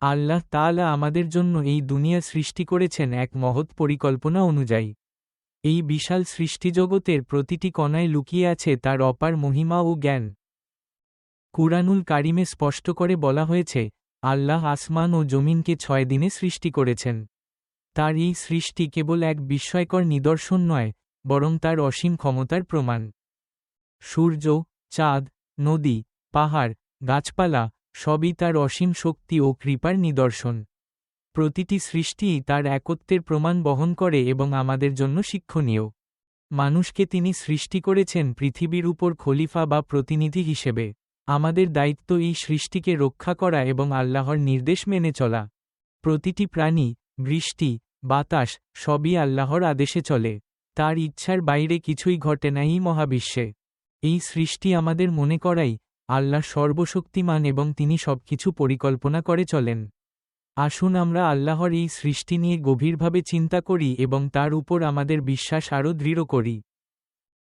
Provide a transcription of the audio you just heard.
আল্লাহ তাআলা আমাদের জন্য এই দুনিয়া সৃষ্টি করেছেন এক মহৎ পরিকল্পনা অনুযায়ী। এই বিশাল সৃষ্টিজগতের প্রতিটি কণায় লুকিয়ে আছে তার অপার মহিমা ও জ্ঞান। কুরআনুল কারিমে স্পষ্ট করে বলা হয়েছে, আল্লাহ আসমান ও জমিনকে 6 দিনে সৃষ্টি করেছেন। তার এই সৃষ্টি কেবল এক বিস্ময়কর নিদর্শন নয়, বরং তার অসীম ক্ষমতার প্রমাণ। সূর্য, চাঁদ, নদী, পাহাড়, গাছপালা সবই তার অসীম শক্তি ও কৃপার নিদর্শন। প্রতিটি সৃষ্টিই তার একত্বের প্রমাণ বহন করে এবং আমাদের জন্য শিক্ষণীয়। মানুষকে তিনি সৃষ্টি করেছেন পৃথিবীর উপর খলিফা বা প্রতিনিধি হিসেবে। আমাদের দায়িত্ব এই সৃষ্টিকে রক্ষা করা এবং আল্লাহর নির্দেশ মেনে চলা। প্রতিটি প্রাণী, বৃষ্টি, বাতাস সবই আল্লাহর আদেশে চলে। তার ইচ্ছার বাইরে কিছুই ঘটে না এই মহাবিশ্বে। এই সৃষ্টি আমাদের মনে করাই, আল্লাহ সর্বশক্তিমান এবং তিনি সবকিছু পরিকল্পনা করে চলেন। আসুন আমরা আল্লাহর এই সৃষ্টি নিয়ে গভীরভাবে চিন্তা করি এবং তার উপর আমাদের বিশ্বাস আরও দৃঢ় করি।